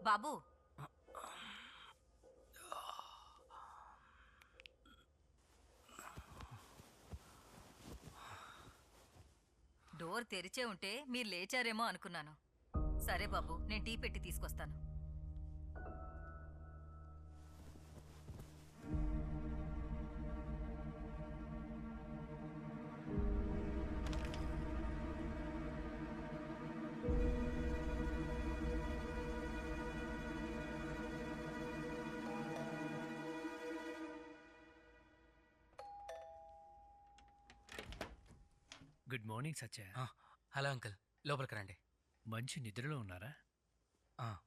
బాబు, door తెరిచే ఉంటే మీరు లేచారేమో అనుకున్నాను. సరే బాబు, నేను టీ పెట్టి తీసుకొస్తాను. గుడ్ మార్నింగ్ సత్య. హలో అంకుల్, లోపలికి రండి. మంచి నిద్రలో ఉన్నారా?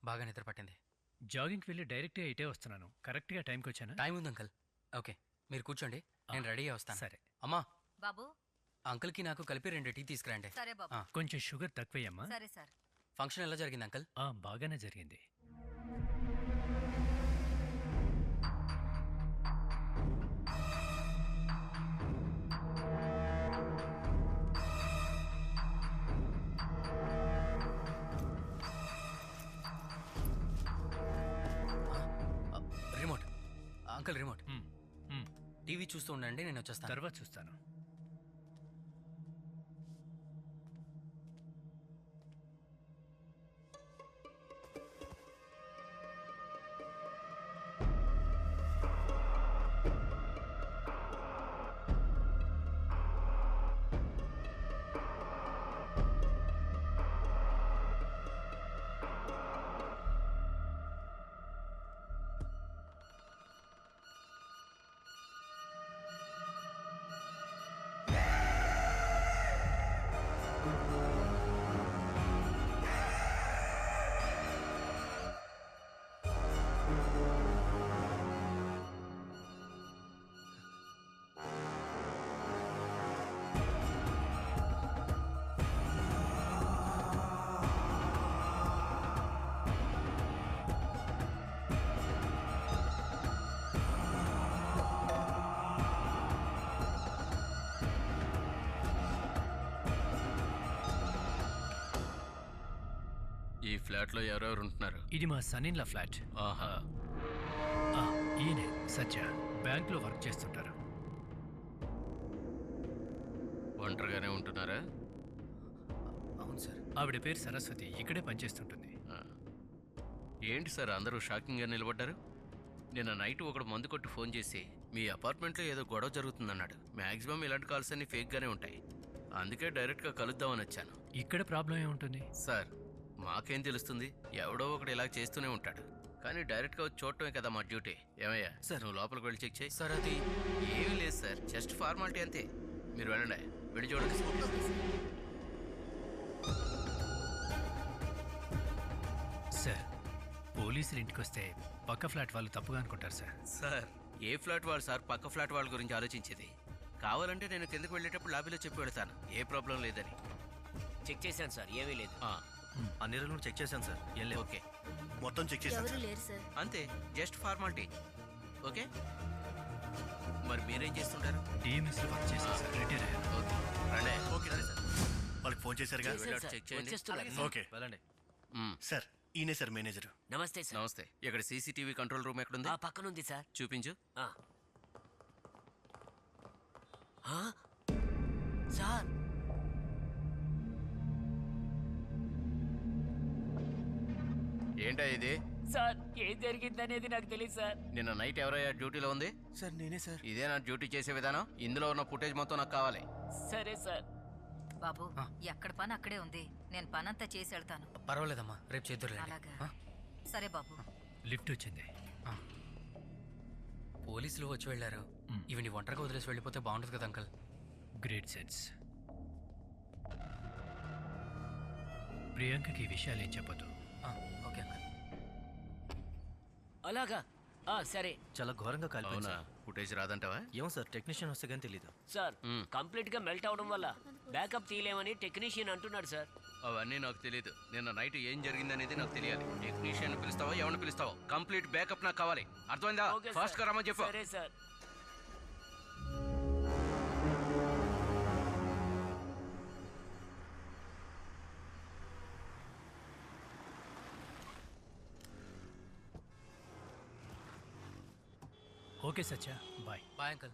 బాగా నిద్ర పట్టింది. జాగింగ్కి వెళ్ళి డైరెక్ట్గా ఇటే వస్తున్నాను. కరెక్ట్గా టైంకి వచ్చానా? టైం ఉంది అంకుల్. ఓకే, మీరు కూర్చోండి, నేను రెడీగా వస్తాను. సరే. అమ్మా, బాబు, అంకుల్కి నాకు కలిపి 2 టీ తీసుకురండి. సరే బాబు. కొంచెం షుగర్ తక్కువయ్యమ్మా. సరే సార్. ఫంక్షన్ ఎలా జరిగింది అంకుల్? బాగానే జరిగింది. Remote uncle, remote. మ్, మ్. టీవీ చూస్తూ ఉండండి, నేను వచ్చేస్తాను. తర్వాత చూస్తాను. ఈ ఫ్లాట్లో ఎవరెవరు ఉంటున్నారు? ఇది మా సన్నిన్ల ఫ్లాట్. ఆహా. ఈయనే సత్య, బ్యాంక్లో వర్క్ చేస్తుంటారు. ఒంటరిగానే ఉంటున్నారా? అవును సార్. ఆవిడ పేరు సరస్వతి, ఇక్కడే పనిచేస్తుంటుంది. ఆ. ఏంటి సార్ అందరూ షాకింగ్గా నిలబడ్డారు? నిన్న నైట్ ఒకడు మందు కొట్టి ఫోన్ చేసి మీ అపార్ట్మెంట్లో ఏదో గొడవ జరుగుతుందన్నాడు. మ్యాక్సిమం ఇలాంటి కాల్స్ అన్ని ఫేక్గానే ఉంటాయి. అందుకే డైరెక్ట్గా కలుద్దామని వచ్చాను. ఇక్కడ ప్రాబ్లం ఏముంటుంది? సార్, మాకేం తెలుస్తుంది? ఎవడో ఒకడు ఇలా చేస్తూనే ఉంటాడు. కానీ డైరెక్ట్గా వచ్చి చూడటమే కదా మా డ్యూటీ. ఏమయ్యా సార్, నువ్వు లోపలికి వెళ్ళి చెక్ చేయి. సార్, అది ఏమీ లేదు సార్, జస్ట్ ఫార్మాలిటీ అంతే. మీరు వెళ్ళండి, వెళ్ళి చూడండి. సార్, పోలీసులు ఇంటికి వస్తే పక్క ఫ్లాట్ వాళ్ళు తప్పుగా అనుకుంటారు సార్. సార్, ఏ ఫ్లాట్ వాళ్ళు సార్ పక్క ఫ్లాట్ వాళ్ళ గురించి ఆలోచించేది? కావాలంటే నేను కిందకు వెళ్ళేటప్పుడు లాబీలో చెప్పి వెళ్తాను, ఏ ప్రాబ్లం లేదని. చెక్ చేశాను సార్, ఏమీ లేదు. అన్ని రోజులు చెక్ చేశాను సార్, ఏం లేదు. ఓకే, మొత్తం చెక్ చేశాను ఎవరు సార్. లేరు సార్. అంతే, జస్ట్ ఫార్మాలిటీ. ఓకే, మరి మీరేం చేస్తుంటారు? డిఎంఎస్లో వర్క్ చేశాను సార్, రిటైర్ అయ్యాను. ఓకే, రండి. ఓకే రండి సార్. వాళ్ళకి ఫోన్ చేశారుగా? వెళ్ళి చెక్ చేయండి. వచ్చేస్తున్నారు. ఓకే వెళ్ళండి. సార్, ఈయనే సార్ మేనేజరు. నమస్తే సార్. నమస్తే. ఇక్కడ సీసీటీవీ కంట్రోల్ రూమ్ ఎక్కడుంది? ఆ పక్కనుంది సార్. చూపించు. ఆ. ఆ? సార్, ఏంటా ఇది? సార్ ఏం జరిగిందనేది నాకు తెలియదు సార్. నిన్న నైట్ ఎవరయ్యా డ్యూటీలో ఉంది? సార్ నేనే సార్. ఇదే నా డ్యూటీ చేసే విధానం. ఇందులో ఉన్న ఫుటేజ్ మొత్తం నాకు కావాలి. సరే సార్. బాబు, ఎక్కడ పని అక్కడే ఉంది. నేను పనంతా చేసి వెళ్తాను. పర్వాలేదమ్మా, రేపు చేద్దరులేండి. అలాగా. సరే బాబు. లిఫ్ట్ వచ్చింది. పోలీసులు వచ్చి వెళ్ళారు. ఇవి ఒంటరిగా వదిలేసి వెళ్ళిపోతే బాగుంటుంది కదా అంకుల్. Great sense. ప్రియాంకకి ఈ విషయాలు ఏం చెప్పదు. Okay uncle. అలాగా. సరే చాలా ఘోరంగా కాలిపోయింది అవునా? సార్. ఫుటేజ్ రాదంటావా? ఏమో సార్, టెక్నీషియన్ వస్తే కానీ తెలీదు. సార్, కంప్లీట్ గా మెల్ట్ అవడం వల్ల బ్యాకప్ తీయలేమని టెక్నీషియన్ అంటున్నాడు సార్. అవన్నీ నాకు తెలియదు. నిన్న నైట్ ఏం జరిగిందనేది నాకు తెలియాలి. టెక్నీషియన్ పిలుస్తావా, ఎవరిని పిలుస్తావో కంప్లీట్ బ్యాకప్ నాకు కావాలి. అర్థమైందా? ఓకే ఫాస్ట్ గా రమ్మని చెప్పు. సరే sir. Okay Satya, bye. Bye uncle.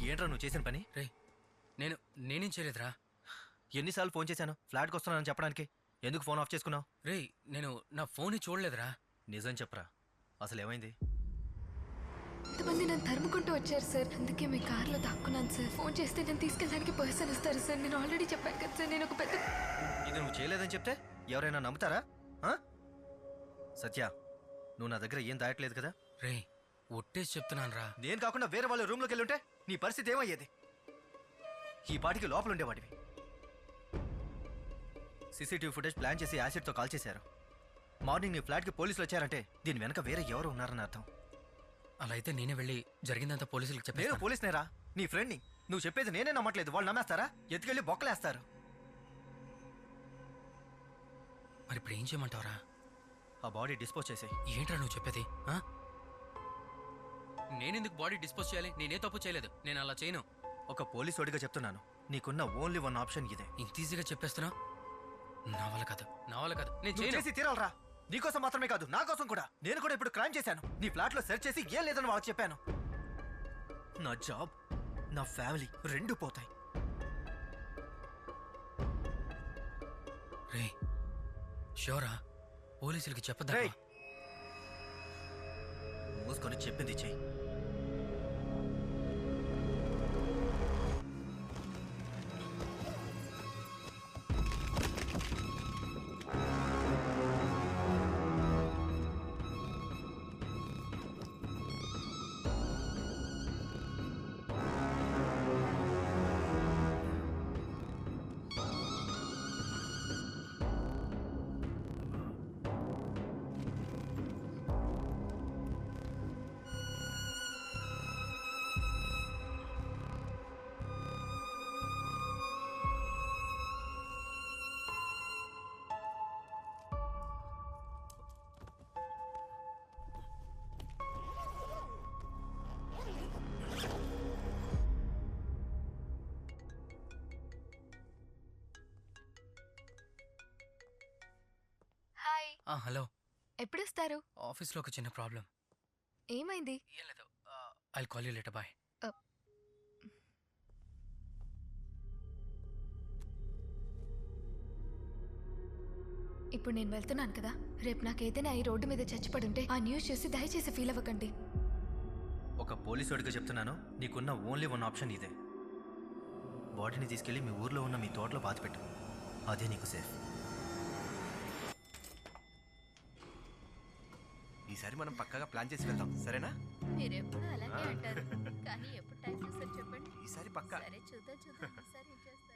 ఏంట్రా నువ్వు చేసిన పని? రే నేనేం చేయలేదురా. ఎన్నిసార్లు ఫోన్ చేశాను ఫ్లాట్కి వస్తున్నానని చెప్పడానికి? ఎందుకు ఫోన్ ఆఫ్ చేసుకున్నావు? రే నేను నా ఫోన్ చూడలేదురా. నిజం చెప్పరా, అసలు ఏమైంది? ఇంతమంది నన్ను తరుముకుంటూ వచ్చారు సార్, అందుకే మీ కార్లో దాక్కున్నాను సార్. ఫోన్ చేస్తే నేను తీసుకెళ్ళడానికి పర్సన్ వస్తారు సార్. నేను ఆల్రెడీ చెప్పాను కదా సార్, నేను ఒక పెద్ద... ఇది నువ్వు చేయలేదని చెప్తే ఎవరైనా నమ్ముతారా? ఆ? సత్య, నువ్వు నా దగ్గర ఏం దాయట్లేదు కదా? రే ఒట్టేసి చెప్తున్నాను రా. నేను కాకుండా వేరే వాళ్ళ రూమ్లోకి వెళ్ళుంటే నీ పరిస్థితి ఏమయ్యేది? ఈ పాటికి లోపల ఉండేవాడివి. సీసీటీవీ ఫుటేజ్ ప్లాన్ చేసి యాసిడ్తో కాల్ చేశారు. మార్నింగ్ నీ ఫ్లాట్కి పోలీసులు వచ్చారంటే దీని వెనక వేరే ఎవరు ఉన్నారని అర్థం. అలా అయితే నేనే వెళ్ళి జరిగిందంతా పోలీసులకు నేను చెప్పాను. పోలీసునేరా, నీ ఫ్రెండ్ని. నువ్వు చెప్పేది నేనే నమ్మట్లేదు, వాళ్ళు నమ్మేస్తారా? ఎత్తుకెళ్ళి బొక్కలేస్తారు. మరి ఇప్పుడు ఏం చేయమంటావురా? ఆ బాడీ డిస్పోజ్ చేసి. ఏంట్రా నువ్వు చెప్పేది? నేనెందుకు బాడీ డిస్పోజ్ చేయాలి? నేనే తప్పు చేయలేదు, నేను అలా చేయను. ఒక పోలీసు వాడిగా చెప్తున్నాను, నీకున్న ఓన్లీ వన్ ఆప్షన్ ఇదే. ఇంత ఈజీగా చెప్పేస్తున్నా? నా వల్ల కాదు, నా వల్ల కాదు, నేను నువ్వు చేయను. చేసి తీరాలరా. నీకోసం మాత్రమే కాదు, నా కోసం కూడా. నేను కూడా ఇప్పుడు క్రైమ్ చేశాను. నీ ఫ్లాట్ లో సెర్చ్ చేసి ఏం లేదని వాళ్ళకి చెప్పాను. నా జాబ్, నా ఫ్యామిలీ రెండు పోతాయి. రే షోరా, పోలీసులకి చెప్పదా? రేయ్, మూసుకొని చెప్పింది చెయ్యి. Hi, hello. ఎప్పుడు వస్తారు? ఆఫీస్లో ఒక చిన్న ప్రాబ్లం. ఏమైంది? ఏం లేదు, I call you later. Bye. ఇప్పుడు నేను వెళ్తున్నాను కదా, రేపు నాకు ఏదైనా ఈ రోడ్డు మీద చచ్చిపడుంటే ఆ న్యూస్ చూసి దయచేసి ఫీల్ అవ్వకండి. ఒక పోలీసు వాడిగా చెప్తున్నాను, నీకున్న ఓన్లీ వన్ ఆప్షన్ ఇదే. బాడీని తీసుకెళ్లి మీ ఊర్లో ఉన్న మీ తోటలో పాతిపెట్టు. అదే నీకు సేఫ్. ఈసారి మనం పక్కాగా ప్లాన్ చేసి వెళ్దాం, సరేనా? మీరెప్పుడు అలాగే అంటారు, కానీ ఎప్పుడు టైం చూస్తారు చెప్పండి. ఈసారి పక్కా. సరే చూద్దాం ఈసారి ఏం చేస్తారు.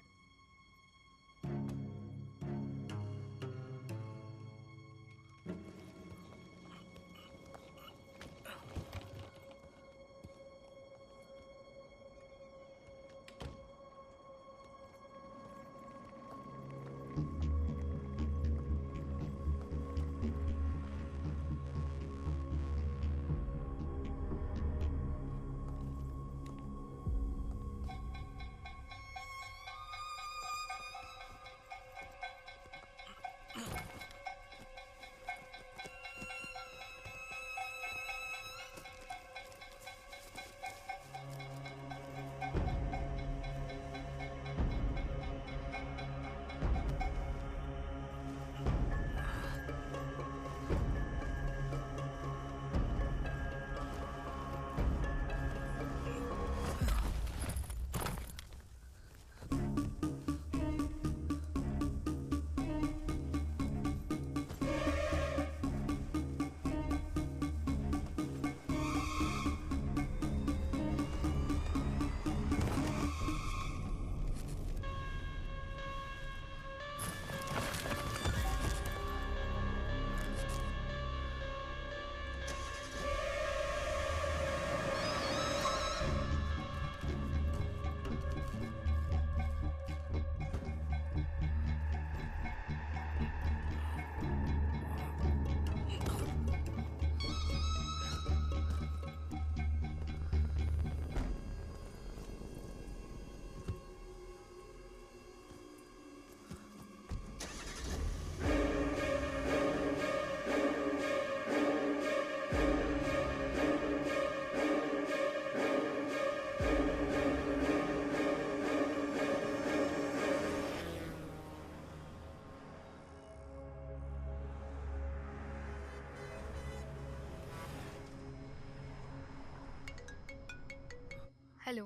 హలో.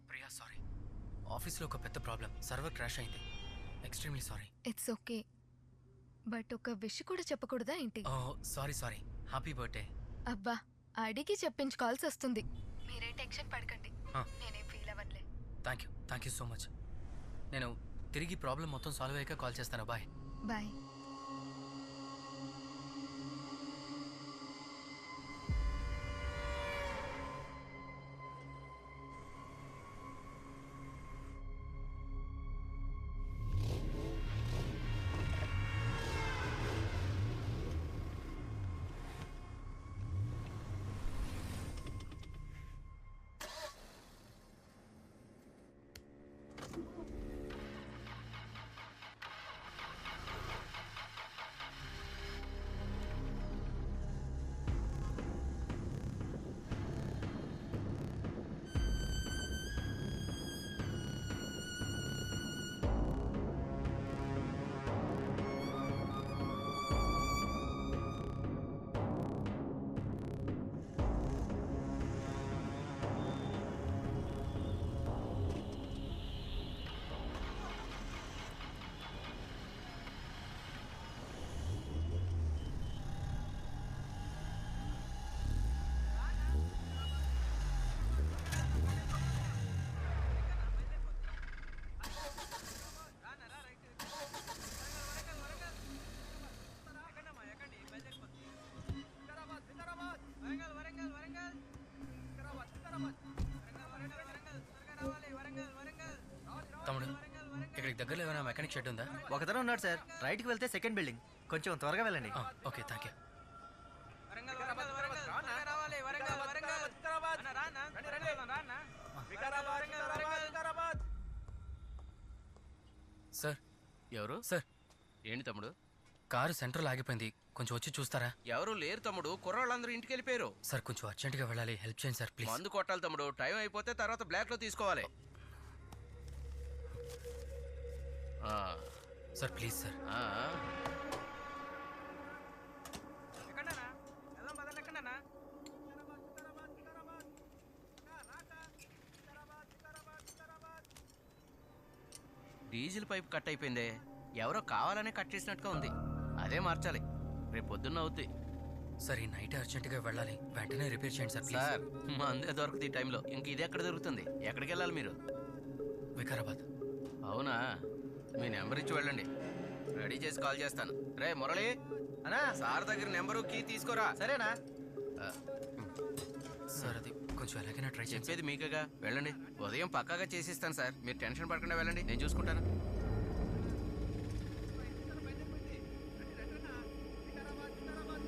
ప్రియా సారీ, ఆఫీస్లో ఒక పెద్ద ప్రాబ్లం, సర్వర్ క్రాష్ అయింది. Extremely sorry. It's okay, but ఒక విష్ కూడా చెప్పకూడదా ఏంటి? Sorry sorry, happy birthday. అబ్బా, అడిగి చెప్పించుకోవాల్సి వస్తుంది. మీరే టెన్షన్ పడకండి, నేనేం ఫీల్ అవ్వట్లే. Thank you so much. నేను తిరిగి ప్రాబ్లం మొత్తం సాల్వ్ అయ్యాక కాల్ చేస్తాను. బాయ్. బాయ్. తమ్ముడు, ఇక్కడికి దగ్గరలో ఏమైనా మెకానిక్ షెడ్ ఉందా? ఒకతను ఉన్నాడు సార్, రైట్కి వెళ్తే సెకండ్ బిల్డింగ్, కొంచెం త్వరగా వెళ్ళండి. Okay, thank you. సార్. ఎవరు? సార్, ఏంటి తమ్ముడు? కారు సెంట్రల్ ఆగిపోయింది, కొంచెం వచ్చి చూస్తారా? ఎవరు లేరు తమ్ముడు, కుర్రాళ్ళందరూ ఇంటికి వెళ్ళిపోయారు. సార్, కొంచెం అర్జెంటుగా వెళ్ళాలి, హెల్ప్ చేయండి సార్ ప్లీజ్. మందు కొట్టాలి తమ్ముడు, టైం అయిపోతే తర్వాత బ్లాక్లో తీసుకోవాలి. Sir please sir. Diesel pipe cut అయిపోయిందే, ఎవరో కావాలనే కట్ చేసినట్టుగా ఉంది, అదే మార్చాలి, రేపు పొద్దున్న అవుద్ది. సార్, ఈ నైట్ అర్జెంటుగా వెళ్ళాలి, వెంటనే రిపేర్ చేయండి సార్ ప్లీజ్. సార్, మందే దొరుకుతుంది ఈ టైంలో, ఇంక ఇది ఎక్కడ దొరుకుతుంది? ఎక్కడికి వెళ్ళాలి మీరు? వికారాబాద్. అవునా, మీ నెంబర్ ఇచ్చి వెళ్ళండి, రెడీ చేసి కాల్ చేస్తాను. రే మురళి అనా, సార్ దగ్గర నెంబరు కీ తీసుకోరా. సరేనా? సార్, అది కొంచెం ఎలాగైనా ట్రై చేయండి. చెప్పేది మీకేగా, వెళ్ళండి, ఉదయం పక్కాగా చేసిస్తాను సార్, మీరు టెన్షన్ పడకుండా వెళ్ళండి, నేను చూసుకుంటాను.